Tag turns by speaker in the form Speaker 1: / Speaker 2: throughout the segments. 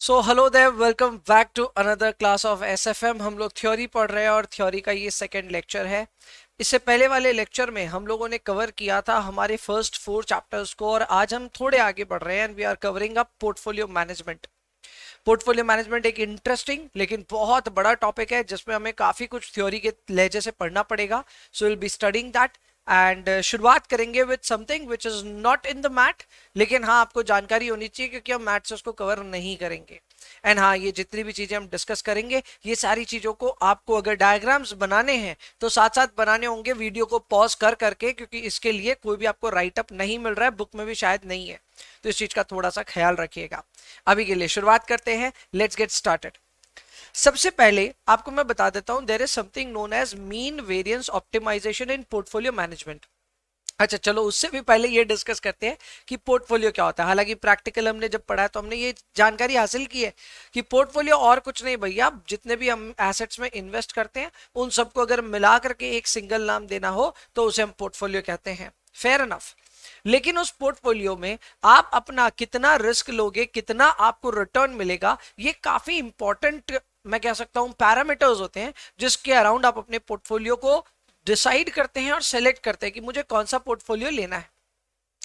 Speaker 1: So hello there, welcome back to another class of SFM. हम लोग theory पढ़ रहे हैं और थ्योरी का ये सेकंड लेक्चर है। इससे पहले वाले लेक्चर में हम लोगों ने कवर किया था हमारे फर्स्ट 4 चैप्टर्स को और आज हम थोड़े आगे बढ़ रहे हैं and we are covering up portfolio management. Portfolio management एक इंटरेस्टिंग लेकिन बहुत बड़ा टॉपिक है जिसमें हमें काफी कुछ थ्योरी के लहजे से पढ़ना पड़ेगा। So will be studying that and शुरुआत करेंगे with something which is not in the math, लेकिन हाँ आपको जानकारी होनी चाहिए क्योंकि हम मैथ से उसको कवर नहीं करेंगे। एंड हाँ, ये जितनी भी चीजें हम डिस्कस करेंगे ये सारी चीजों को आपको अगर डायग्राम्स बनाने हैं तो साथ साथ बनाने होंगे, वीडियो को पॉज कर करके, क्योंकि इसके लिए कोई भी आपको राइट अप नहीं मिल रहा है, बुक में भी शायद नहीं है, तो इस चीज का थोड़ा सा ख्याल रखिएगा। अभी के लिए शुरुआत करते हैं, लेट्स गेट स्टार्टेड। सबसे पहले आपको मैं बता देता हूं, there is something known as mean variance optimization in portfolio management. अच्छा चलो, उससे भी पहले ये डिस्कस करते हैं कि पोर्टफोलियो क्या होता है। हालांकि प्रैक्टिकल हमने जब पढ़ा है तो हमने ये जानकारी हासिल की है कि पोर्टफोलियो और कुछ नहीं भैया, जितने भी हम एसेट्स में इन्वेस्ट करते हैं उन सबको अगर मिला करके एक सिंगल नाम देना हो तो उसे हम पोर्टफोलियो कहते हैं। Fair enough. लेकिन उस पोर्टफोलियो में आप अपना कितना रिस्क लोगे, कितना आपको रिटर्न मिलेगा, ये काफी इंपॉर्टेंट मैं कह सकता हूं पैरामीटर्स होते हैं जिसके अराउंड आप अपने पोर्टफोलियो को डिसाइड करते हैं और सेलेक्ट करते हैं कि मुझे कौन सा पोर्टफोलियो लेना है।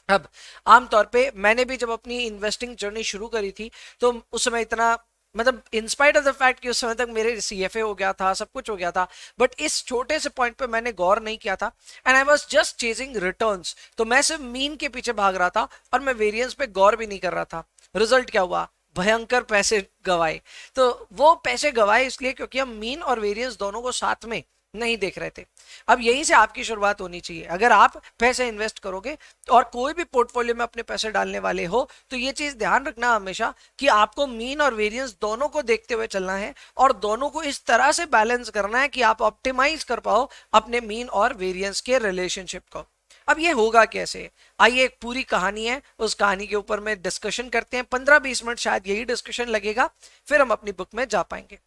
Speaker 1: अब आमतौर पे मैंने भी जब अपनी इन्वेस्टिंग जर्नी शुरू करी थी तो उस समय इतना, मतलब इंस्पाइट ऑफ द फैक्ट कि उस समय तक मेरे सीएफए हो गया था, सब कुछ हो गया था, बट इस छोटे से पॉइंट पे मैंने गौर नहीं किया था and I was just chasing returns. तो मैं सिर्फ मीन के पीछे भाग रहा था और मैं वेरिएंस पे गौर भी नहीं कर रहा था। रिजल्ट क्या हुआ? भयंकर पैसे गवाए। तो वो पैसे गवाए इसलिए क्योंकि हम मीन और वेरिएंस दोनों को साथ में नहीं देख रहे थे। अब यहीं से आपकी शुरुआत होनी चाहिए। अगर आप पैसे इन्वेस्ट करोगे और कोई भी पोर्टफोलियो में अपने पैसे डालने वाले हो तो ये चीज ध्यान रखना हमेशा कि आपको मीन और वेरिएंस दोनों को देखते हुए चलना है और दोनों को इस तरह से बैलेंस करना है कि आप ऑप्टिमाइज कर पाओ अपने मीन और वेरिएंस के रिलेशनशिप को। अब ये होगा कैसे? आइए, एक पूरी कहानी है, उस कहानी के ऊपर में डिस्कशन करते हैं। 15-20 मिनट शायद यही डिस्कशन लगेगा, फिर हम अपनी बुक में जा पाएंगे।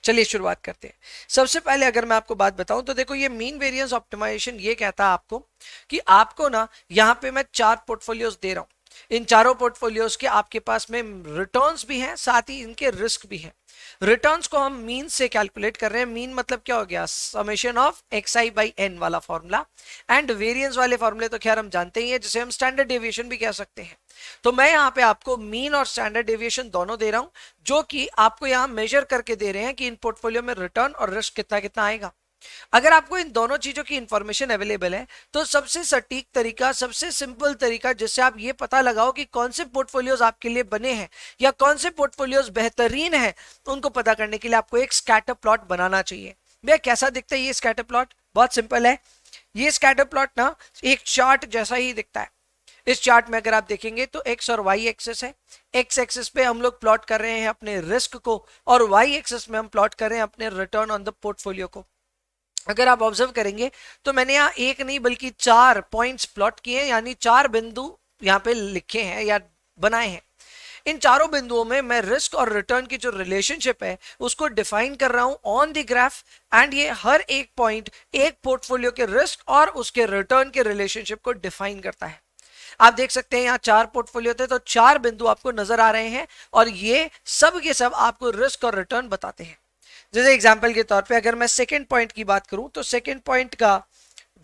Speaker 1: चलिए शुरुआत करते हैं। सबसे पहले अगर मैं आपको बात बताऊं तो देखो, ये मीन वेरिएंस ऑप्टिमाइजेशन ये कहता है आपको कि आपको ना यहाँ पे मैं 4 पोर्टफोलियोज दे रहा हूं। इन चारों पोर्टफोलियोज के आपके पास में रिटर्न्स भी हैं, साथ ही इनके रिस्क भी हैं। रिटर्न्स को हम मीन से कैलकुलेट कर रहे हैं। मीन मतलब क्या हो गया? Summation of x i by n वाला फॉर्मूला। एंड वेरिएंस वाले फॉर्मूले तो खैर हम जानते ही हैं, जिसे हम स्टैंडर्ड डेविएशन भी कह सकते हैं। तो मैं यहाँ पे आपको मीन और स्टैंडर्ड डेविएशन दोनों दे रहा हूं, जो कि आपको यहाँ मेजर करके दे रहे हैं कि इन पोर्टफोलियो में रिटर्न और रिस्क कितना कितना आएगा। अगर आपको इन दोनों चीजों की इंफॉर्मेशन अवेलेबल है तो सबसे सटीक तरीका, सबसे सिंपल तरीका जिससे आप ये पता लगाओ कि कौन से पोर्टफोलियोज आपके लिए बने हैं या कौन से पोर्टफोलियोज बेहतरीन हैं, उनको पता करने के लिए आपको एक स्कैटर प्लॉट बनाना चाहिए। भैया कैसा दिखता है ये स्कैटर प्लॉट? बहुत सिंपल है। ये स्कैटर प्लॉट ना एक चार्ट जैसा ही दिखता है। इस चार्ट में अगर आप देखेंगे तो एक्स और वाई एक्सिस है। एक्स एक्सिस पे हम लोग प्लॉट कर रहे हैं अपने रिस्क को और वाई एक्सिस में हम प्लॉट कर रहे हैं अपने रिटर्न ऑन द पोर्टफोलियो को। अगर आप ऑब्जर्व करेंगे तो मैंने यहाँ एक नहीं बल्कि 4 पॉइंट्स प्लॉट किए हैं, यानी 4 बिंदु यहाँ पे लिखे हैं या बनाए हैं। इन चारों बिंदुओं में मैं रिस्क और रिटर्न की जो रिलेशनशिप है उसको डिफाइन कर रहा हूं ऑन द ग्राफ। एंड ये हर एक पॉइंट एक पोर्टफोलियो के रिस्क और उसके रिटर्न के रिलेशनशिप को डिफाइन करता है। आप देख सकते हैं यहाँ 4 पोर्टफोलियो थे तो 4 बिंदु आपको नजर आ रहे हैं और ये सब के सब आपको रिस्क और रिटर्न बताते हैं। जैसे एग्जांपल के तौर पे अगर मैं सेकंड पॉइंट की बात करूं तो सेकंड पॉइंट का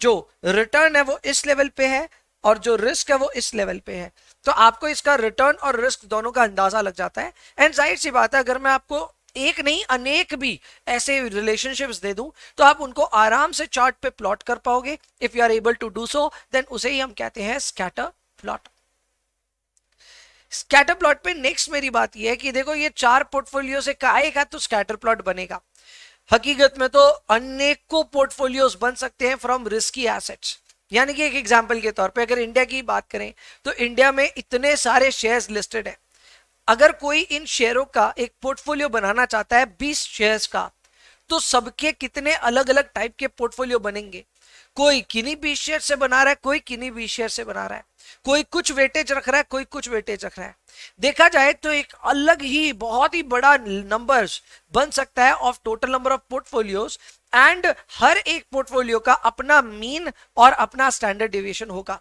Speaker 1: जो रिटर्न है वो इस लेवल पे है और जो रिस्क है वो इस लेवल पे है। तो आपको इसका रिटर्न और रिस्क दोनों का अंदाजा लग जाता है। एंड जाहिर सी बात है, अगर मैं आपको एक नहीं अनेक भी ऐसे रिलेशनशिप्स दे दूं तो आप उनको आराम से चार्ट पे प्लॉट कर पाओगे। If you are able to do so then उसे ही हम कहते हैं स्कैटर प्लॉट। स्कैटर प्लॉट पे नेक्स्ट मेरी बात यह है कि देखो, ये 4 पोर्टफोलियो से काहे का तो स्कैटर प्लॉट बनेगा। हकीकत में तो अनेकों पोर्टफोलियोज बन सकते हैं फ्रॉम रिस्की एसेट्स। यानी कि एक एग्जांपल के तौर पे अगर इंडिया की बात करें तो इंडिया में इतने सारे शेयर्स लिस्टेड है। अगर कोई इन शेयरों का एक पोर्टफोलियो बनाना चाहता है 20 शेयर्स का, तो सबके कितने अलग अलग टाइप के पोर्टफोलियो बनेंगे। कोई किन्हीं 20 शेयर से बना रहा है, कोई किन्हीं 20 शेयर से बना रहा है, कोई कुछ वेटेज रख रहा है, कोई कुछ वेटेज रख रहा है। देखा जाए तो एक अलग ही बहुत ही बड़ा नंबर्स बन सकता है of total number of portfolios. And हर एक पोर्टफोलियो का अपना मीन और अपना स्टैंडर्ड डेविएशन होगा।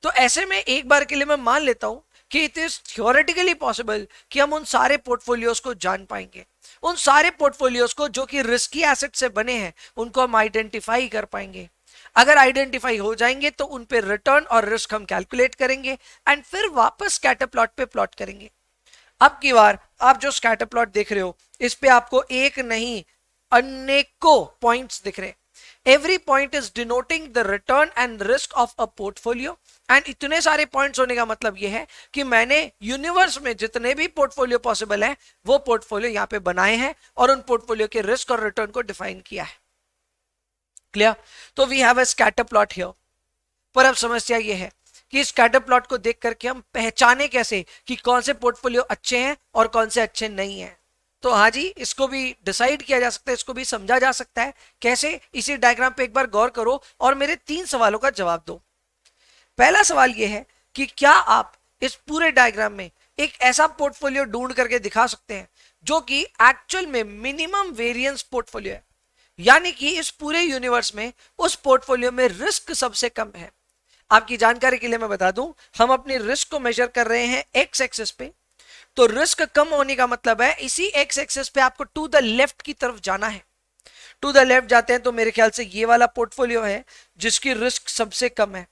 Speaker 1: तो ऐसे में एक बार के लिए मैं मान लेता हूं कि इट इज थियोरेटिकली पॉसिबल कि हम उन सारे पोर्टफोलियोज को जान पाएंगे, उन सारे पोर्टफोलियोज को जो कि रिस्की एसेट से बने हैं उनको हम आइडेंटिफाई कर पाएंगे। अगर आइडेंटिफाई हो जाएंगे तो उन पे रिटर्न और रिस्क हम कैलकुलेट करेंगे एंड फिर वापस स्कैटर प्लॉट पे प्लॉट करेंगे। अब की बार आप जो स्कैटर प्लॉट देख रहे हो इस पे आपको एक नहीं अनेकों पॉइंट्स दिख रहे। Every point is denoting the return and risk of a portfolio and इतने सारे पॉइंट्स होने का मतलब यह है कि मैंने यूनिवर्स में जितने भी पोर्टफोलियो पॉसिबल है वो पोर्टफोलियो यहां पे बनाए हैं और उन पोर्टफोलियो के रिस्क और रिटर्न को डिफाइन किया है। क्लियर? तो we have a scatter plot here. पर अब समस्या यह है कि स्कैटर प्लॉट को देख करके हम पहचाने कैसे कि कौन से पोर्टफोलियो अच्छे हैं और कौन से अच्छे नहीं हैं। तो हाँ जी, इसको भी डिसाइड किया जा सकता है, इसको भी समझा जा सकता है। कैसे? इसी डायग्राम पे एक बार गौर करो और मेरे 3 सवालों का जवाब दो। पहला सवाल यह है कि क्या आप इस पूरे डायग्राम में एक ऐसा पोर्टफोलियो ढूंढ करके दिखा सकते हैं जो कि एक्चुअल में मिनिमम वेरिएंस पोर्टफोलियो है, यानी कि इस पूरे यूनिवर्स में उस पोर्टफोलियो में रिस्क सबसे कम है। आपकी जानकारी के लिए मैं बता दूं, हम अपनी रिस्क को मेजर कर रहे हैं एक्स एक्सिस पे। तो रिस्क कम होने का मतलब है इसी एक्स एक्सिस पे आपको टू द लेफ्ट की तरफ जाना है। टू द लेफ्ट जाते हैं तो मेरे ख्याल से ये वाला पोर्टफोलियो है जिसकी रिस्क सबसे कम है।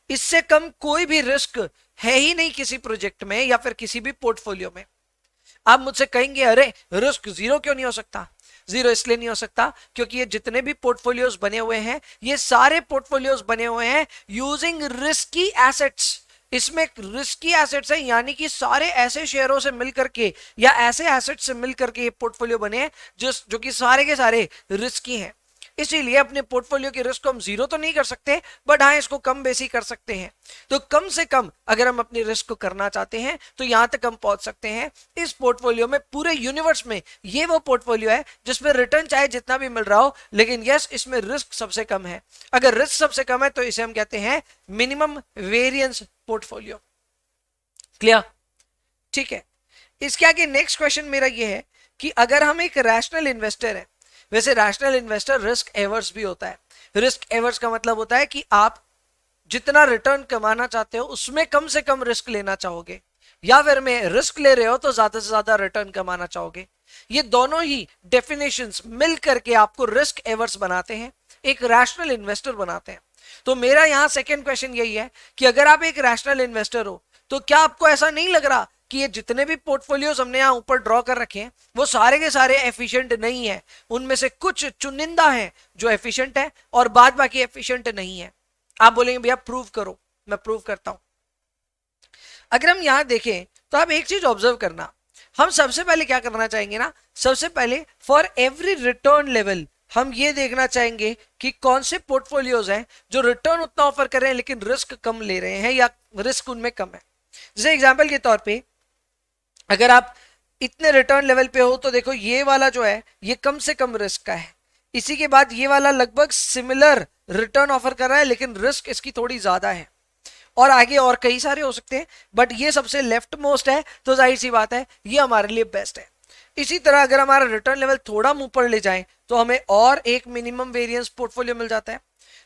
Speaker 1: इससे कम कोई भी रिस्क है ही नहीं किसी प्रोजेक्ट में या फिर किसी भी पोर्टफोलियो में। आप मुझसे कहेंगे अरे रिस्क जीरो क्यों नहीं हो सकता? जीरो इसलिए नहीं हो सकता क्योंकि ये जितने भी पोर्टफोलियोज बने हुए हैं ये सारे पोर्टफोलियोज बने हुए हैं यूजिंग रिस्की एसेट्स। इसमें रिस्की एसेट्स है, यानी कि सारे ऐसे शेयरों से मिलकर के या ऐसे एसेट्स से मिलकर के ये पोर्टफोलियो बने हैं जो कि सारे के सारे रिस्की हैं। इसीलिए अपने पोर्टफोलियो की रिस्क को हम जीरो तो नहीं कर सकते, बट हाँ इसको कम बेसी कर सकते हैं। तो कम से कम अगर हम अपनी रिस्क को करना चाहते हैं तो यहां तक हम पहुंच सकते हैं। इस पोर्टफोलियो में, पूरे यूनिवर्स में ये वो पोर्टफोलियो है जिसमें रिटर्न चाहे जितना भी मिल रहा हो, लेकिन यस इसमें रिस्क सबसे कम है। अगर रिस्क सबसे कम है तो इसे हम कहते हैं मिनिमम वेरिएंस पोर्टफोलियो। क्लियर? ठीक है। इसके आगे नेक्स्ट क्वेश्चन मेरा ये है कि अगर हम एक रैशनल इन्वेस्टर है, वैसे रैशनल इन्वेस्टर रिस्क एवर्स भी होता है। रिस्क एवर्स का मतलब होता है कि आप जितना रिटर्न कमाना चाहते हो उसमें कम से कम रिस्क लेना चाहोगे, या फिर में रिस्क ले रहे हो तो ज्यादा से ज्यादा रिटर्न कमाना चाहोगे। ये दोनों ही डेफिनेशंस मिल करके आपको रिस्क एवर्स बनाते हैं, एक रैशनल इन्वेस्टर बनाते हैं। तो मेरा यहां सेकेंड क्वेश्चन यही है कि अगर आप एक रैशनल इन्वेस्टर हो तो क्या आपको ऐसा नहीं लग रहा कि ये जितने भी पोर्टफोलियोज हमने यहाँ ऊपर ड्रॉ कर रखे हैं वो सारे के सारे एफिशिएंट नहीं है? उनमें से कुछ चुनिंदा हैं जो एफिशिएंट है और बाद बाकी एफिशिएंट नहीं है। आप बोलेंगे भैया प्रूव करो, मैं प्रूव करता हूं। अगर हम यहां देखें तो आप एक चीज ऑब्जर्व करना, हम सबसे पहले क्या करना चाहेंगे ना, सबसे पहले फॉर एवरी रिटर्न लेवल हम ये देखना चाहेंगे कि कौन से पोर्टफोलियोज हैं जो रिटर्न उतना ऑफर कर रहे हैं लेकिन रिस्क कम ले रहे हैं या रिस्क उनमें कम है। जैसे एग्जांपल के तौर पे अगर आप इतने रिटर्न लेवल पे हो तो देखो ये वाला जो है ये कम से कम रिस्क का है। इसी के बाद ये वाला लगभग सिमिलर रिटर्न ऑफर कर रहा है लेकिन रिस्क इसकी थोड़ी ज्यादा है। और आगे और कई सारे हो सकते हैं, बट ये सबसे लेफ्ट मोस्ट है तो जाहिर सी बात है ये हमारे लिए बेस्ट है। इसी तरह अगर हमारा रिटर्न लेवल थोड़ा हम ऊपर ले जाएं तो हमें और एक मिनिमम वेरिएंस पोर्टफोलियो मिल जाता है।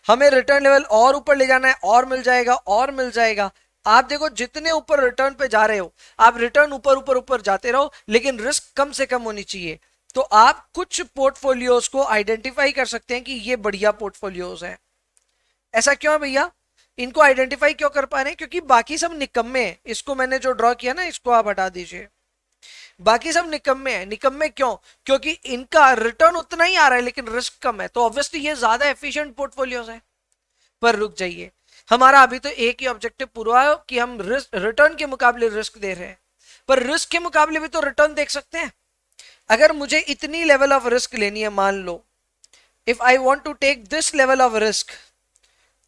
Speaker 1: हमें रिटर्न लेवल और ऊपर ले जाना है और मिल जाएगा और मिल जाएगा। आप देखो जितने ऊपर रिटर्न पे जा रहे हो आप रिटर्न ऊपर ऊपर ऊपर जाते रहो लेकिन रिस्क कम से कम होनी चाहिए। तो आप कुछ पोर्टफोलियोज को आइडेंटिफाई कर सकते हैं कि ये बढ़िया पोर्टफोलियोज हैं। ऐसा क्यों है भैया? इनको आइडेंटिफाई क्यों कर पा रहे हैं? क्योंकि बाकी सब निकम्मे हैं। इसको मैंने जो ड्रॉ किया ना इसको आप हटा दीजिए, बाकी सब निकम्मे हैं। निकम्मे क्यों? क्योंकि इनका रिटर्न उतना ही आ रहा है लेकिन रिस्क कम है, तो ऑब्वियसली ये ज्यादा एफिशिएंट पोर्टफोलियोज हैं। पर रुक जाइए, हमारा अभी तो एक ही ऑब्जेक्टिव पूरा है कि हम रिटर्न के मुकाबले रिस्क दे रहे हैं, पर रिस्क के मुकाबले भी तो रिटर्न देख सकते हैं। अगर मुझे इतनी लेवल ऑफ रिस्क लेनी है, मान लो if I want to take this level of risk,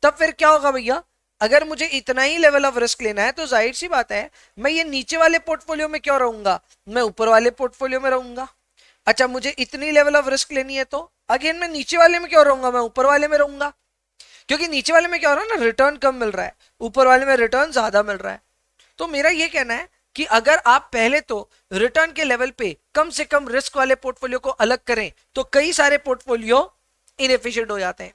Speaker 1: तब फिर क्या होगा भैया? अगर मुझे इतना ही लेवल ऑफ रिस्क लेना है तो जाहिर सी बात है मैं ये नीचे वाले पोर्टफोलियो में क्यों रहूंगा, मैं ऊपर वाले पोर्टफोलियो में रहूंगा। अच्छा मुझे इतनी लेवल ऑफ रिस्क लेनी है तो अगेन मैं नीचे वाले में क्यों रहूंगा, मैं ऊपर वाले में रहूंगा। क्योंकि नीचे वाले में क्या हो रहा है ना, रिटर्न कम मिल रहा है, ऊपर वाले में रिटर्न ज्यादा मिल रहा है। तो मेरा ये कहना है कि अगर आप पहले तो रिटर्न के लेवल पे कम से कम रिस्क वाले पोर्टफोलियो को अलग करें तो कई सारे पोर्टफोलियो इनएफिशिएंट हो जाते हैं।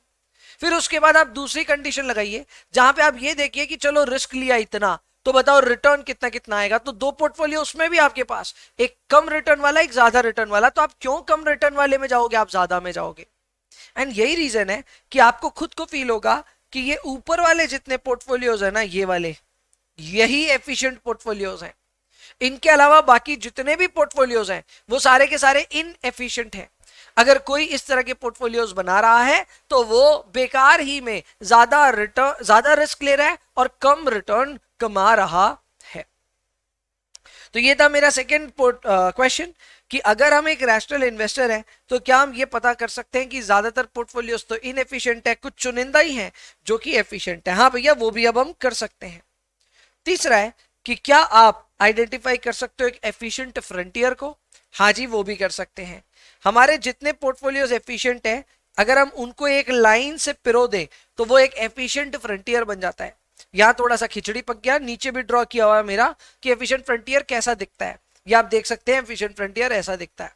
Speaker 1: फिर उसके बाद आप दूसरी कंडीशन लगाइए जहां पे आप ये देखिए कि चलो रिस्क लिया इतना तो बताओ रिटर्न कितना कितना आएगा। तो दो पोर्टफोलियो उसमें भी आपके पास, एक कम रिटर्न वाला, एक ज्यादा रिटर्न वाला, तो आप क्यों कम रिटर्न वाले में जाओगे, आप ज्यादा में जाओगे। एंड यही रीजन है कि आपको खुद को फील होगा कि ये ऊपर वाले जितने पोर्टफोलियोज है ना, ये वाले, यही एफिशिएंट पोर्टफोलियोज हैं। इनके अलावा बाकी जितने भी पोर्टफोलियोज हैं वो सारे के सारे इनएफिशिएंट हैं। अगर कोई इस तरह के पोर्टफोलियोज बना रहा है तो वो बेकार ही में ज्यादा रिटर्न, ज्यादा रिस्क ले रहा है और कम रिटर्न कमा रहा है। तो ये था मेरा सेकेंड क्वेश्चन कि अगर हम एक रैशनल इन्वेस्टर हैं तो क्या हम ये पता कर सकते हैं कि ज्यादातर पोर्टफोलियोज तो इनएफिशिएंट है, कुछ चुनिंदा ही हैं जो कि एफिशिएंट है। हाँ भैया, वो भी अब हम कर सकते हैं। तीसरा है कि क्या आप आइडेंटिफाई कर सकते हो एक एफिशिएंट फ्रंटियर को। हाँ जी, वो भी कर सकते हैं। हमारे जितने पोर्टफोलियोज एफिशिएंट है, अगर हम उनको एक लाइन से पिरो दें तो वो एक एफिशिएंट फ्रंटियर बन जाता है। यहां थोड़ा सा खिचड़ी पक गया, नीचे भी ड्रॉ किया हुआ है मेरा कि एफिशिएंट फ्रंटियर कैसा दिखता है। ये आप देख सकते हैं, एफिशिएंट फ्रंटियर ऐसा दिखता है।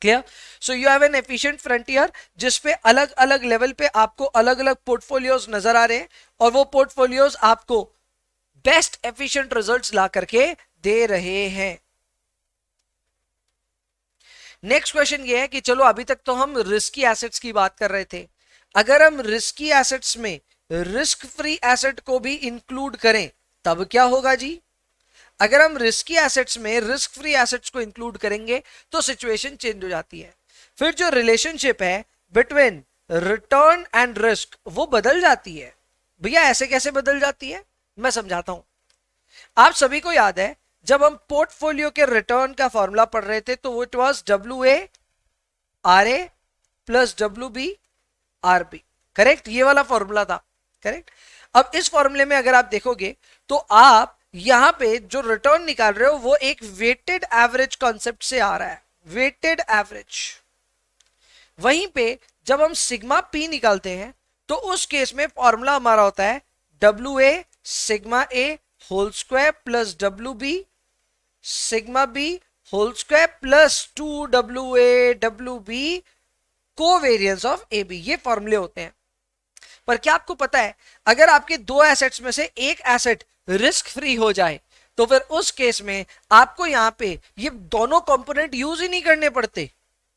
Speaker 1: Clear? So you have an efficient frontier जिसपे अलग अलग लेवल पे आपको अलग अलग पोर्टफोलियोज नजर आ रहे हैं और वो पोर्टफोलियोज आपको बेस्ट एफिशिएंट रिजल्ट्स ला करके दे रहे हैं। नेक्स्ट क्वेश्चन ये है कि चलो अभी तक तो हम रिस्की एसेट्स की बात कर रहे थे, अगर हम रिस्की एसेट्स में रिस्क फ्री एसेट को भी इंक्लूड करें तब क्या होगा जी। अगर हम रिस्की एसेट्स में रिस्क फ्री एसेट्स को इंक्लूड करेंगे तो सिचुएशन चेंज हो जाती है। फिर जो रिलेशनशिप है बिटवीन रिटर्न एंड रिस्क वो बदल जाती है। भैया ऐसे कैसे बदल जाती है, मैं समझाता हूं। आप सभी को याद है जब हम पोर्टफोलियो के रिटर्न का फॉर्मूला पढ़ रहे थे तो it was WA RA plus WB RB, correct? ये वाला फॉर्मूला था, करेक्ट? अब इस फॉर्मूले में अगर आप देखोगे तो आप यहां पे जो रिटर्न निकाल रहे हो वो एक वेटेड एवरेज कॉन्सेप्ट से आ रहा है, वेटेड एवरेज। वहीं पे जब हम सिग्मा पी निकालते हैं तो उस केस में फॉर्मूला हमारा होता है WA sigma A whole square plus WB sigma B whole square plus 2WA WB covariance of AB। ये फॉर्मूले होते हैं। पर क्या आपको पता है अगर आपके दो एसेट्स में से एक एसेट रिस्क फ्री हो जाए तो फिर उस केस में आपको यहां पे ये दोनों कंपोनेंट यूज ही नहीं करने पड़ते।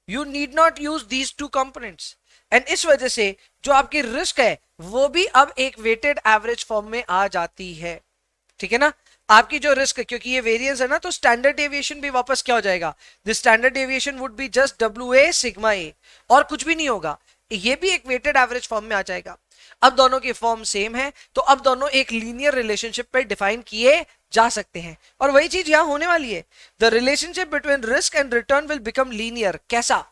Speaker 1: You need not use these two components and इस वजह से जो आपकी रिस्क है वो भी अब एक वेटेड एवरेज फॉर्म में आ जाती है। ठीक है ना? आपकी जो रिस्क, क्योंकि ये वेरिएंस है ना, तो स्टैंडर्ड डेविएशन भी वापस क्या हो जाएगा, this standard deviation would be just WA sigma A और कुछ भी नहीं होगा। ये भी एक वेटेड एवरेज फॉर्म में आ जाएगा। अब दोनों की फॉर्म सेम है तो अब दोनों एक लीनियर रिलेशनशिप पे डिफाइन किए जा सकते हैं और वही चीज यहां होने वाली है। The relationship between risk and return will become linear. कैसा?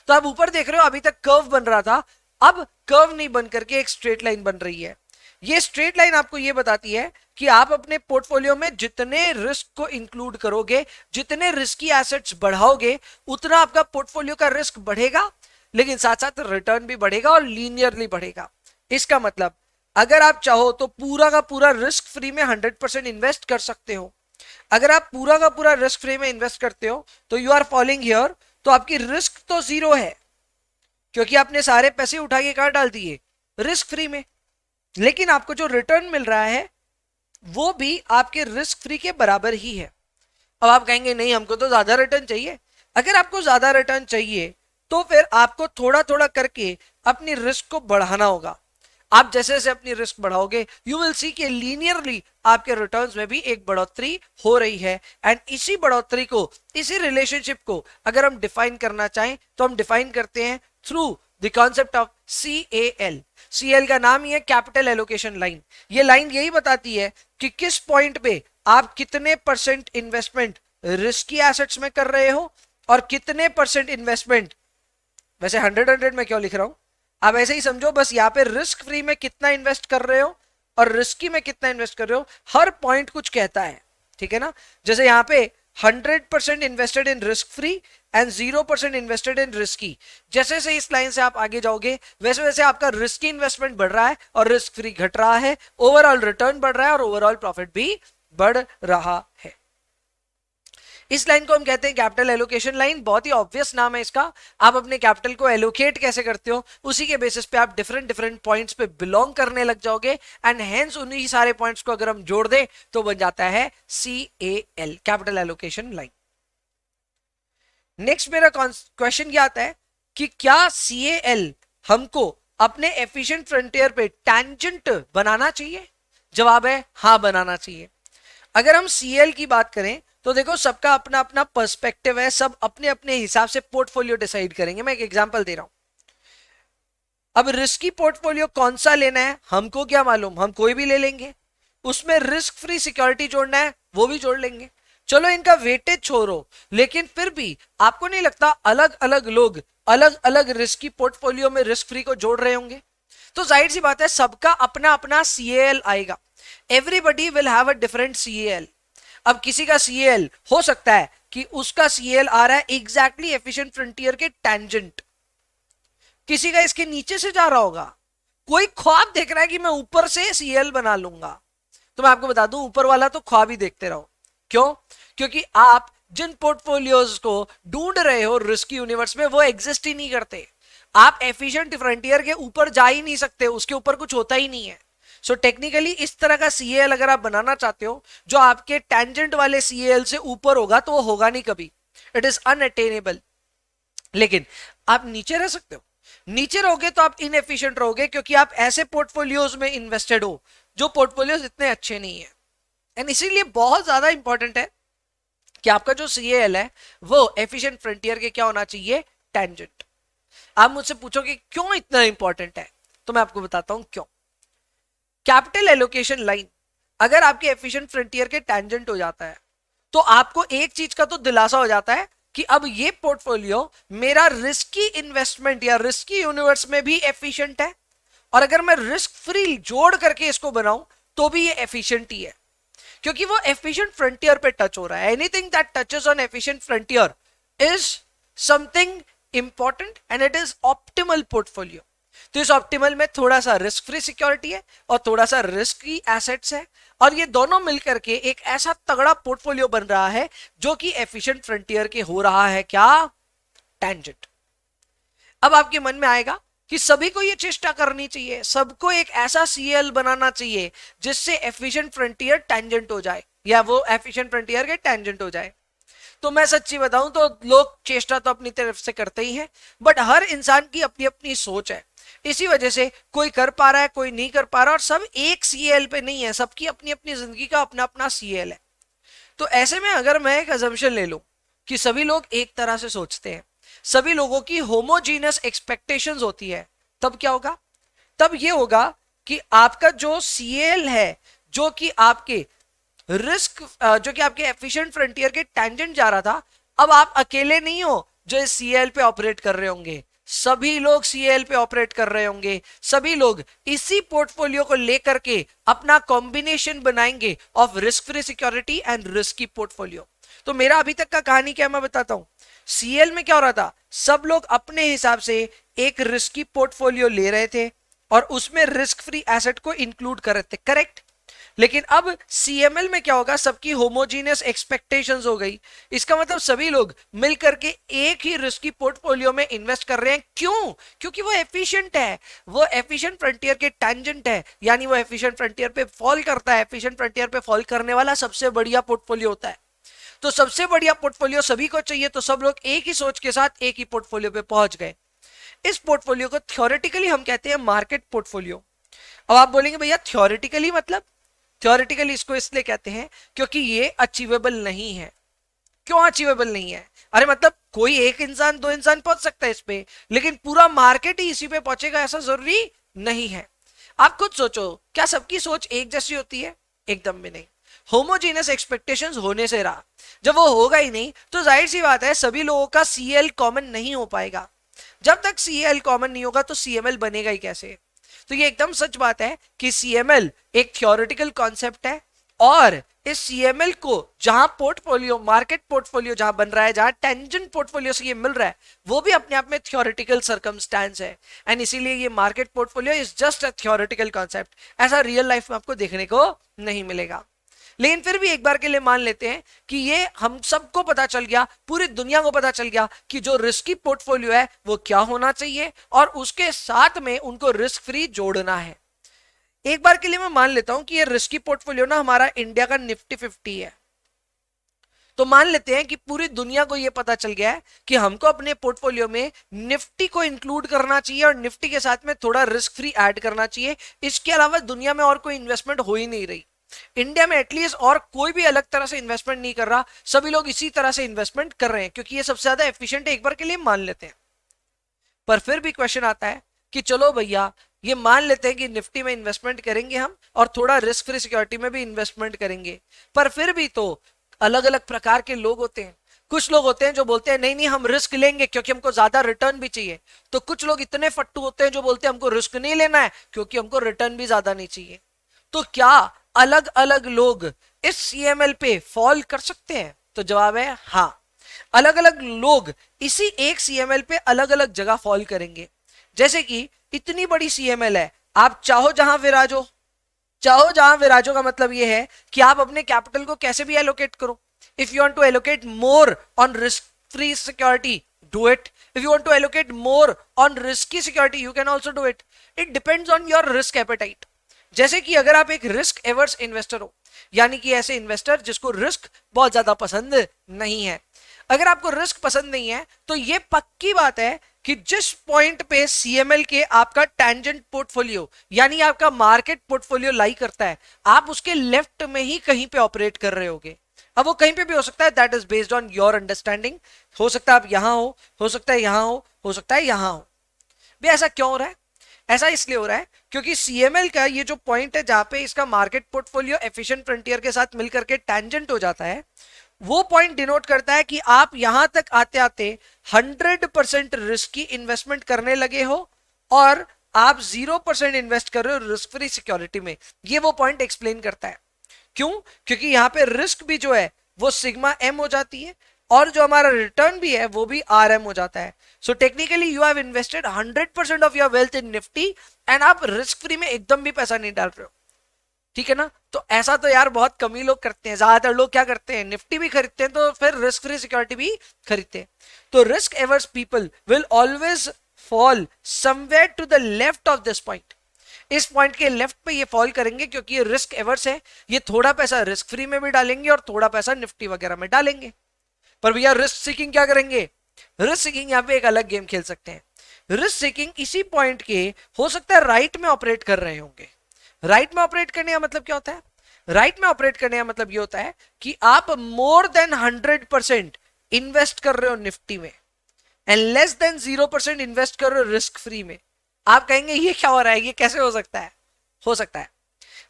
Speaker 1: तो आप ऊपर देख रहे हो अभी तक कर्व बन रहा था, अब कर्व नहीं बन करके एक स्ट्रेट लाइन बन रही है। ये स्ट्रेट लाइन आपको ये बताती है कि आप अपने पोर्टफोलियो में जितने रिस्क को इंक्लूड करोगे, जितने रिस्की एसेट्स बढ़ाओगे, उतना आपका पोर्टफोलियो का रिस्क बढ़ेगा लेकिन साथ साथ रिटर्न भी बढ़ेगा और लीनियरली बढ़ेगा। इसका मतलब अगर आप चाहो तो पूरा का पूरा रिस्क फ्री में 100% इन्वेस्ट कर सकते हो। अगर आप पूरा का पूरा रिस्क फ्री में इन्वेस्ट करते हो तो यू आर फॉलोइंग हियर, तो आपकी रिस्क तो जीरो है क्योंकि आपने सारे पैसे उठा के कहां डाल दिए, रिस्क फ्री में। लेकिन आपको जो रिटर्न मिल रहा है वो भी आपके रिस्क फ्री के बराबर ही है। अब आप कहेंगे नहीं हमको तो ज्यादा रिटर्न चाहिए। अगर आपको ज्यादा रिटर्न चाहिए तो फिर आपको थोड़ा थोड़ा करके अपनी रिस्क को बढ़ाना होगा। आप जैसे जैसे अपनी रिस्क बढ़ाओगे यू विल सी कि लीनियरली आपके रिटर्न्स में भी एक बढ़ोतरी हो रही है। एंड इसी बढ़ोतरी को, इसी रिलेशनशिप को अगर हम डिफाइन करना चाहें तो हम डिफाइन करते हैं through the concept of CAL। CAL का नाम ही है कैपिटल एलोकेशन लाइन। ये लाइन यही बताती है कि किस पॉइंट पे आप कितने % इन्वेस्टमेंट रिस्की एसेट्स में कर रहे हो और कितने % इन्वेस्टमेंट, वैसे 100 में क्यों लिख रहा हूं, आप ऐसे ही समझो बस यहाँ पे रिस्क फ्री में कितना इन्वेस्ट कर रहे हो और रिस्की में कितना इन्वेस्ट कर रहे हो, हर पॉइंट कुछ कहता है। ठीक है ना? जैसे यहाँ पे 100% invested in risk free and 0% invested in risky. जैसे जैसे इस लाइन से आप आगे जाओगे वैसे वैसे आपका रिस्की इन्वेस्टमेंट बढ़ रहा है और रिस्क फ्री घट रहा है, ओवरऑल रिटर्न बढ़ रहा है और ओवरऑल प्रॉफिट भी बढ़ रहा है। इस लाइन को हम कहते हैं कैपिटल एलोकेशन लाइन। बहुत ही ऑब्वियस नाम है इसका। आप अपने कैपिटल को एलोकेट कैसे करते हो, उसी के बेसिस पे आप डिफरेंट डिफरेंट पॉइंट्स पे बिलोंग करने लग जाओगे, एंड हेंस उन्हीं सारे पॉइंट्स को अगर हम जोड़ दें तो बन जाता है CAL, capital allocation line. Next मेरा क्वेश्चन क्या आता है कि क्या CAL हमको अपने एफिशिएंट फ्रंटियर पे टैंजेंट बनाना चाहिए? जवाब है हाँ, बनाना चाहिए। अगर हम CAL की बात करें तो देखो सबका अपना अपना पर्सपेक्टिव है, सब अपने अपने हिसाब से पोर्टफोलियो डिसाइड करेंगे। मैं एक एग्जांपल दे रहा हूं। अब रिस्की पोर्टफोलियो कौन सा लेना है हमको क्या मालूम, हम कोई भी ले लेंगे। उसमें रिस्क फ्री सिक्योरिटी जोड़ना है वो भी जोड़ लेंगे। चलो इनका वेटेज छोड़ो, लेकिन फिर भी आपको नहीं लगता अलग अलग लोग अलग अलग रिस्की पोर्टफोलियो में रिस्क फ्री को जोड़ रहे होंगे? तो जाहिर सी बात है सबका अपना अपना CAL आएगा। Everybody will have a different CAL। अब किसी का CAL हो सकता है कि उसका CAL आ रहा है एग्जैक्टली एफिशिएंट फ्रंटियर के टैंजेंट, किसी का इसके नीचे से जा रहा होगा। कोई ख्वाब देख रहा है कि मैं ऊपर से CAL बना लूंगा। तो मैं आपको बता दूं ऊपर वाला तो ख्वाब ही देखते रहो। क्यों? क्योंकि आप जिन पोर्टफोलियोज को ढूंढ रहे हो रिस्की यूनिवर्स में वो एग्जिस्ट ही नहीं करते। आप एफिशिएंट फ्रंटियर के ऊपर जा ही नहीं सकते, उसके ऊपर कुछ होता ही नहीं है। सो टेक्निकली इस तरह का CAL अगर आप बनाना चाहते हो जो आपके टेंजेंट वाले CAL से ऊपर होगा तो वो होगा नहीं कभी, इट इज अनअटेनेबल। लेकिन आप नीचे रह सकते हो। नीचे रहोगे तो आप इनएफिशिएंट रहोगे, क्योंकि आप ऐसे पोर्टफोलियोज में इन्वेस्टेड हो जो पोर्टफोलियोज इतने अच्छे नहीं है। एंड इसीलिए बहुत ज्यादा इंपॉर्टेंट है कि आपका जो CAL है वो एफिशिएंट फ्रंटियर के क्या होना चाहिए, टेंजेंट। आप मुझसे पूछोगे क्यों इतना इंपॉर्टेंट है, तो मैं आपको बताता हूं क्यों। कैपिटल एलोकेशन लाइन अगर आपके एफिशिएंट फ्रंटियर के टैंजेंट हो जाता है तो आपको एक चीज का तो दिलासा हो जाता है कि अब ये पोर्टफोलियो मेरा रिस्की इन्वेस्टमेंट या रिस्की यूनिवर्स में भी एफिशिएंट है, और अगर मैं रिस्क फ्री जोड़ करके इसको बनाऊं तो भी ये एफिशिएंट ही है, क्योंकि वो एफिशिएंट फ्रंटियर पे टच हो रहा है। Anything that touches on efficient frontier is something important and it is optimal portfolio. तो इस ऑप्टिमल में थोड़ा सा रिस्क फ्री सिक्योरिटी है और थोड़ा सा रिस्की एसेट्स है, और ये दोनों मिलकर के एक ऐसा तगड़ा पोर्टफोलियो बन रहा है जो कि एफिशिएंट फ्रंटियर के हो रहा है क्या, टेंजेंट। अब आपके मन में आएगा कि सभी को ये चेष्टा करनी चाहिए, सबको एक ऐसा CAL बनाना चाहिए जिससे एफिशिएंट फ्रंटियर टेंजेंट हो जाए या वो एफिशिएंट फ्रंटियर के टेंजेंट हो जाए। तो मैं सच्ची बताऊं तो लोग चेष्टा तो अपनी तरफ से करते ही हैं, बट हर इंसान की अपनी अपनी सोच है। इसी वजह से कोई कर पा रहा है, कोई नहीं कर पा रहा, और सब एक CAL पे नहीं है, सबकी अपनी अपनी जिंदगी का अपना अपना CAL है। तो ऐसे में अगर मैं एक अजम्पशन ले लूं कि सभी लोग एक तरह से सोचते हैं, सभी लोगों की होमोजीनियस एक्सपेक्टेशंस होती है, तब क्या होगा? तब ये होगा कि आपका जो CAL है जो कि आपके रिस्क जो कि आपके एफिशिएंट फ्रंटियर के टैंजेंट जा रहा था, अब आप अकेले नहीं हो जो इस CAL पे ऑपरेट कर रहे होंगे, सभी लोग CAL पे ऑपरेट कर रहे होंगे, सभी लोग इसी पोर्टफोलियो को लेकर के अपना कॉम्बिनेशन बनाएंगे of risk free security and risky portfolio. तो मेरा अभी तक का कहानी क्या मैं बताता हूं। CAL में क्या हो रहा था, सब लोग अपने हिसाब से एक रिस्की पोर्टफोलियो ले रहे थे और उसमें रिस्क फ्री एसेट को इंक्लूड कर रहे थे, करेक्ट। लेकिन अब CML में क्या होगा, सबकी होमोजीनियस एक्सपेक्टेशंस हो गई। इसका मतलब सभी लोग मिलकर के एक ही रिस्की पोर्टफोलियो में इन्वेस्ट कर रहे हैं। क्यों? क्योंकि वो एफिशिएंट है, वो एफिशिएंट फ्रंटियर के टैंजेंट है, यानी वो एफिशिएंट फ्रंटियर पे फॉल करता है। एफिशिएंट फ्रंटियर पे फॉल करने वाला सबसे बढ़िया पोर्टफोलियो होता है। तो सबसे बढ़िया पोर्टफोलियो सभी को चाहिए, तो सब लोग एक ही सोच के साथ एक ही पोर्टफोलियो पे पहुंच गए। इस पोर्टफोलियो को थ्योरेटिकली हम कहते हैं मार्केट पोर्टफोलियो। अब आप बोलेंगे भैया थ्योरेटिकली मतलब? थ्योरेटिकली इसको इसलिए कहते हैं क्योंकि ये अचीवेबल नहीं है। क्यों अचीवेबल नहीं है? अरे मतलब कोई एक इंसान दो इंसान पहुंच सकता है इस पे, लेकिन पूरा मार्केट ही इसी पे पहुंचेगा ऐसा जरूरी नहीं है। आप खुद सोचो, क्या सबकी सोच एक जैसी होती है? एकदम भी नहीं। होमोजीनियस एक्सपेक्टेशंस होने से रहा, जब वो होगा ही नहीं तो जाहिर सी बात है सभी लोगों का CL कॉमन नहीं हो पाएगा। जब तक CL कॉमन नहीं होगा तो CML बनेगा ही कैसे? तो ये एकदम सच बात है कि CML एक थ्योरेटिकल कॉन्सेप्ट है, और इस CML को जहां पोर्टफोलियो मार्केट पोर्टफोलियो जहां बन रहा है, जहां टेंजेंट पोर्टफोलियो से ये मिल रहा है, वो भी अपने आप में थ्योरेटिकल सर्कमस्टेंस है। एंड इसीलिए ये market portfolio is just a theoretical concept, ऐसा रियल लाइफ में आपको देखने को नहीं मिलेगा। लेकिन फिर भी एक बार के लिए मान लेते हैं कि ये हम सबको पता चल गया, पूरी दुनिया को पता चल गया कि जो रिस्की पोर्टफोलियो है वो क्या होना चाहिए और उसके साथ में उनको रिस्क फ्री जोड़ना है। एक बार के लिए मैं मान लेता हूं कि ये रिस्की पोर्टफोलियो ना हमारा इंडिया का निफ्टी 50 है। तो मान लेते हैं कि पूरी दुनिया को यह पता चल गया है कि हमको अपने पोर्टफोलियो में निफ्टी को इंक्लूड करना चाहिए और निफ्टी के साथ में थोड़ा रिस्क फ्री ऐड करना चाहिए। इसके अलावा दुनिया में और कोई इन्वेस्टमेंट हो ही नहीं रही, इंडिया में एटलीस्ट और कोई भी अलग तरह से इन्वेस्टमेंट नहीं कर रहा, सभी लोग इसी तरह से इन्वेस्टमेंट कर रहे हैं क्योंकि ये सबसे ज्यादा एफिशिएंट है। एक बार के लिए मान लेते हैं, पर फिर भी क्वेश्चन आता है कि चलो भैया ये मान लेते हैं कि निफ्टी में इन्वेस्टमेंट करेंगे हम और थोड़ा रिस्क फ्री सिक्योरिटी में भी इन्वेस्टमेंट करेंगे, पर फिर भी तो अलग अलग प्रकार के लोग होते हैं। कुछ लोग होते हैं जो बोलते हैं नहीं नहीं हम रिस्क लेंगे क्योंकि हमको ज्यादा रिटर्न भी चाहिए, तो कुछ लोग इतने फट्टू होते हैं जो बोलते हैं हमको रिस्क नहीं लेना है क्योंकि हमको रिटर्न भी ज्यादा नहीं चाहिए। तो क्या अलग अलग लोग इस सीएमएल पे फॉल कर सकते हैं? तो जवाब है हाँ, अलग अलग लोग इसी एक सीएमएल पे अलग अलग जगह फॉल करेंगे। जैसे कि इतनी बड़ी सीएमएल है, आप चाहो जहां विराजो, चाहो जहां विराजो का मतलब यह है कि आप अपने कैपिटल को कैसे भी एलोकेट करो। If you want to allocate more on risk free security, do it. If you want to allocate more on risky security, you can also do it. It depends on your risk appetite. जैसे कि अगर आप एक risk averse investor हो, यानी कि ऐसे investor जिसको रिस्क बहुत ज्यादा पसंद नहीं है, अगर आपको रिस्क पसंद नहीं है तो ये पक्की बात है कि जिस पॉइंट पे सीएमएल के आपका टेंजेंट पोर्टफोलियो यानी आपका मार्केट पोर्टफोलियो लाई करता है, आप उसके लेफ्ट में ही कहीं पे ऑपरेट कर रहे होगे। अब वो कहीं पे भी हो सकता है, that is based on your understanding. हो सकता है आप यहां हो सकता है यहां हो सकता है यहां हो। भी ऐसा क्यों हो रहा है? ऐसा इसलिए हो रहा है क्योंकि सीएमएल का ये जो पॉइंट है जहां पे इसका मार्केट पोर्टफोलियो एफिशिएंट फ्रंटियर के साथ मिलकर के टेंजेंट हो जाता है, वो पॉइंट डिनोट करता है कि आप यहां तक आते आते 100% रिस्क की इन्वेस्टमेंट करने लगे हो और आप 0% इन्वेस्ट कर रहे हो रिस्क फ्री सिक्योरिटी में। ये वो पॉइंट एक्सप्लेन करता है। क्यों? क्योंकि यहां पे रिस्क भी जो है वो सिग्मा एम हो जाती है और जो हमारा रिटर्न भी है वो भी आर एम हो जाता है। So technically you have invested 100% of your wealth in Nifty and आप रिस्क फ्री में एकदम भी पैसा नहीं डाल रहे हो। ठीक है ना? तो ऐसा तो यार बहुत कम ही लोग करते हैं। ज्यादातर लोग क्या करते हैं, निफ्टी भी खरीदते हैं तो फिर रिस्क फ्री सिक्योरिटी भी खरीदते हैं। तो risk averse people will always fall somewhere to the left of this point. इस पॉइंट के लेफ्ट पे ये फॉल करेंगे क्योंकि ये रिस्क एवर्स है, ये थोड़ा पैसा रिस्क फ्री में भी डालेंगे और थोड़ा पैसा निफ्टी वगैरह में डालेंगे। पर भैया रिस्क सीकिंग क्या करेंगे? रिस्क सीकिंग यहाँ पे एक अलग गेम खेल सकते हैं। रिस्क सीकिंग इसी पॉइंट के हो सकता है राइट में ऑपरेट कर रहे होंगे। राइट में ऑपरेट करने का मतलब क्या होता है? राइट में ऑपरेट करने का मतलब ये होता है कि आप मोर देन 100% इन्वेस्ट कर रहे हो निफ्टी में एंड लेस देन 0% इन्वेस्ट कर रहे हो रिस्क फ्री में। आप कहेंगे ये क्या हो रहा है, ये कैसे हो सकता है? हो सकता है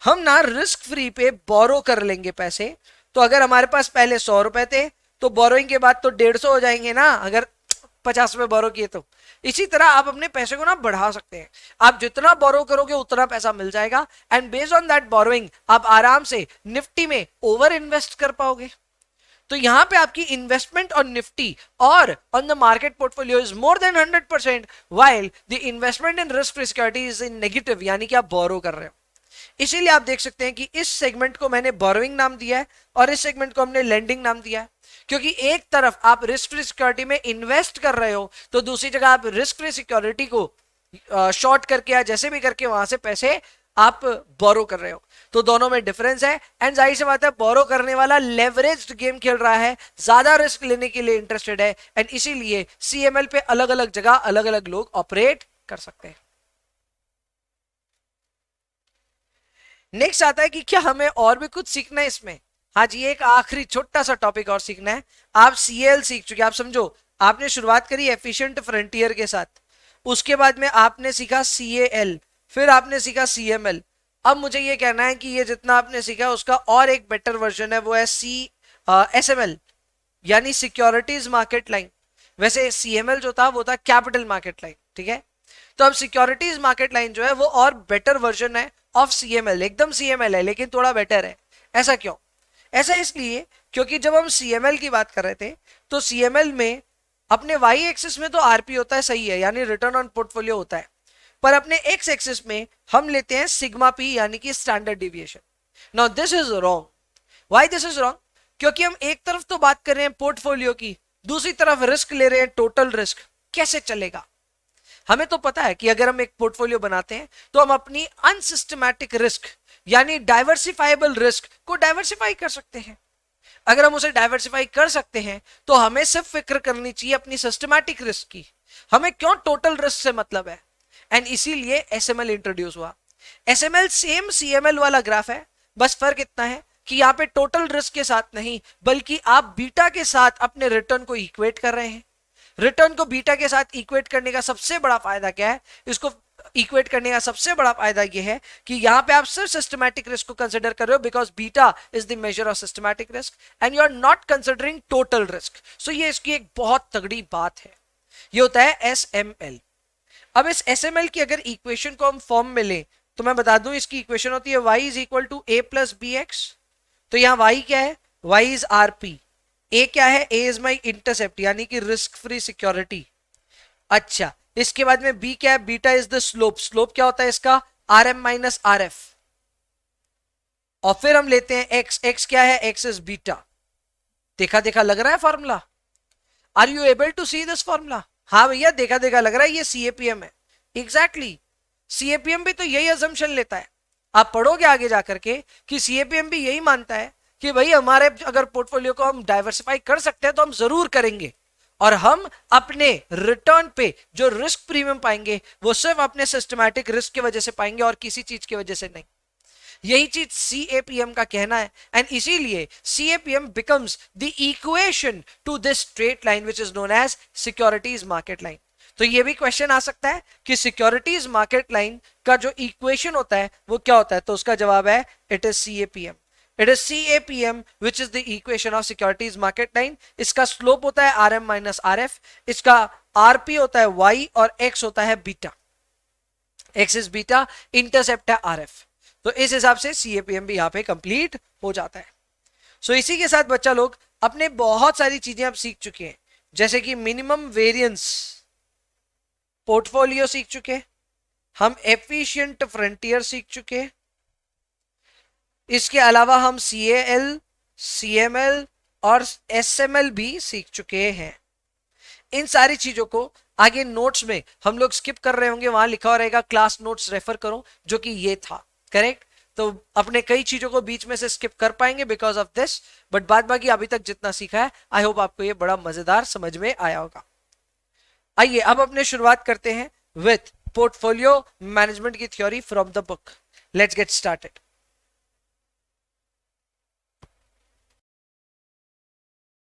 Speaker 1: हम ना रिस्क फ्री पे बोरो कर लेंगे पैसे। तो अगर हमारे पास पहले 100 रुपए थे तो बोरोइंग के बाद तो 150 हो जाएंगे ना, अगर 50 रुपए बोरो किए तो। इसी तरह आप अपने पैसे को ना बढ़ा सकते हैं। आप जितना बोरो करोगे उतना पैसा मिल जाएगा and based on that borrowing आप आराम से निफ्टी में ओवर इन्वेस्ट कर पाओगे। तो यहां पे आपकी इन्वेस्टमेंट ऑन निफ्टी और on the market portfolio is more than 100% while the investment in risk free security is in negative, यानी कि आप बोरो कर रहे हो। इसीलिए आप देख सकते हैं कि इस सेगमेंट को मैंने बोरोइंग नाम दिया है और इस सेगमेंट को हमने लेंडिंग नाम दिया है, क्योंकि एक तरफ आप रिस्क फ्री सिक्योरिटी में इन्वेस्ट कर रहे हो तो दूसरी जगह आप रिस्क फ्री सिक्योरिटी को शॉर्ट करके या जैसे भी करके वहां से पैसे आप बोरो कर रहे हो। तो दोनों में डिफरेंस है एंड जाहिर सी बात है बोरो करने वाला लेवरेज्ड गेम खेल रहा है, ज्यादा रिस्क लेने के लिए इंटरेस्टेड है एंड इसीलिए सीएमएल पे अलग अलग जगह अलग अलग लोग ऑपरेट कर सकते हैं। नेक्स्ट आता है कि क्या हमें और भी कुछ सीखना है इसमें? हाँ जी, एक आखिरी छोटा सा टॉपिक और सीखना है। आप सीएल सीख चुके, आप समझो आपने शुरुआत करी एफिशिएंट फ्रंटियर के साथ, उसके बाद में आपने सीखा सीएएल, फिर आपने सीखा सीएमएल। अब मुझे ये कहना है कि ये जितना आपने सीखा उसका और एक बेटर वर्जन है, वो है एसएमएल यानी सिक्योरिटीज मार्केट लाइन। वैसे सीएमएल जो था वो था कैपिटल मार्केट लाइन, ठीक है? तो अब सिक्योरिटीज मार्केट लाइन जो है वो और बेटर वर्जन है ऑफ सीएमएल। एकदम सीएमएल है लेकिन थोड़ा बेटर है। ऐसा क्यों? ऐसा इसलिए क्योंकि जब हम सीएमएल की बात कर रहे थे तो सीएमएल में अपने वाई एक्सिस में तो आरपी होता है, सही है, यानी रिटर्न ऑन पोर्टफोलियो होता है, पर अपने एक्स एक्सिस में हम लेते हैं सिग्मा पी यानी कि standard deviation. Now this is wrong. Why this is wrong? क्योंकि हम एक तरफ तो बात कर रहे हैं पोर्टफोलियो की, दूसरी तरफ रिस्क ले रहे हैं, टोटल रिस्क। कैसे चलेगा? हमें तो पता है कि अगर हम एक पोर्टफोलियो बनाते हैं तो हम अपनी अनसिस्टमैटिक रिस्क यानी डाइवर्सिफाइबल रिस्क को डाइवर्सिफाई कर सकते हैं। अगर हम उसे डाइवर्सिफाई कर सकते हैं तो हमें सिर्फ फिक्र करनी चाहिए अपनी सिस्टमैटिक रिस्क की। हमें क्यों टोटल रिस्क से मतलब है? एंड इसीलिए एसएमएल इंट्रोड्यूस हुआ। एसएमएल सेम सीएमएल वाला ग्राफ है, बस फर्क इतना है कि यहाँ पे टोटल रिस्क के साथ नहीं बल्कि आप बीटा के साथ अपने रिटर्न को इक्वेट कर रहे हैं। रिटर्न को बीटा के साथ इक्वेट करने का सबसे बड़ा फायदा क्या है? इसको इक्वेट करने का सबसे बड़ा फायदा यह है कि यहां पे आप सिर्फ सिस्टमैटिक रिस्क को कंसीडर कर रहे हो, because beta is the measure of systematic risk and you are not considering total risk. So ये इसकी एक बहुत तगड़ी बात है। ये होता है एसएमएल। अब इस एसएमएल की अगर इक्वेशन को हम फॉर्म में लें तो मैं बता दूं इसकी इक्वेशन होती है y is equal to a plus b x. तो यहां y क्या है? y is RP. a क्या है? a इज माई इंटरसेप्ट यानी कि रिस्क फ्री सिक्योरिटी। अच्छा, इसके बाद में b क्या है? Beta is the slope. Slope क्या होता है इसका? R M minus R F. और फिर हम लेते हैं x। x क्या है? x is beta. देखा देखा लग रहा है formula? Are you able to see this formula? हाँ भैया, देखा देखा लग रहा है, ये सीएपीएम है। एग्जैक्टली सीएपीएम भी तो यही अजम्पशन लेता है। आप पढ़ोगे आगे जाकर के कि सीएपीएम भी यही मानता है कि भाई हमारे अगर पोर्टफोलियो को हम डाइवर्सिफाई कर सकते हैं तो हम जरूर करेंगे, और हम अपने रिटर्न पे जो रिस्क प्रीमियम पाएंगे वो सिर्फ अपने सिस्टमैटिक रिस्क की वजह से पाएंगे और किसी चीज की वजह से नहीं। यही चीज सीएपीएम का कहना है। एंड इसीलिए CAPM becomes the equation to this straight line which is known as securities market line. तो ये भी क्वेश्चन आ सकता है कि सिक्योरिटीज मार्केट लाइन का जो इक्वेशन होता है वो क्या होता है? तो उसका जवाब है it is CAPM. It is CAPM which is the equation of securities market line. इसका स्लोप होता है R M minus R F, इसका आरपी होता है वाई और एक्स होता है beta. X is beta, intercept है आर एफ। तो इस हिसाब से सीएपीएम भी यहां पे कंप्लीट हो जाता है। सो इसी के साथ बच्चा लोग अपने बहुत सारी चीजें आप सीख चुके हैं, जैसे कि मिनिमम वेरिएंस पोर्टफोलियो सीख चुके, हम एफिशिएंट फ्रंटियर सीख चुके, इसके अलावा हम सीएएल, सीएमएल और एसएमएल भी सीख चुके हैं। इन सारी चीजों को आगे नोट्स में हम लोग स्किप कर रहे होंगे, वहां लिखा रहेगा क्लास नोट्स रेफर करो, जो कि ये था। करेक्ट? तो अपने कई चीजों को बीच में से स्किप कर पाएंगे बिकॉज ऑफ दिस, बट बाद बाकी अभी तक जितना सीखा है आई होप आपको ये बड़ा मजेदार समझ में आया होगा। आइए अब अपने शुरुआत करते हैं विथ पोर्टफोलियो मैनेजमेंट की theory from the book. Let's get started.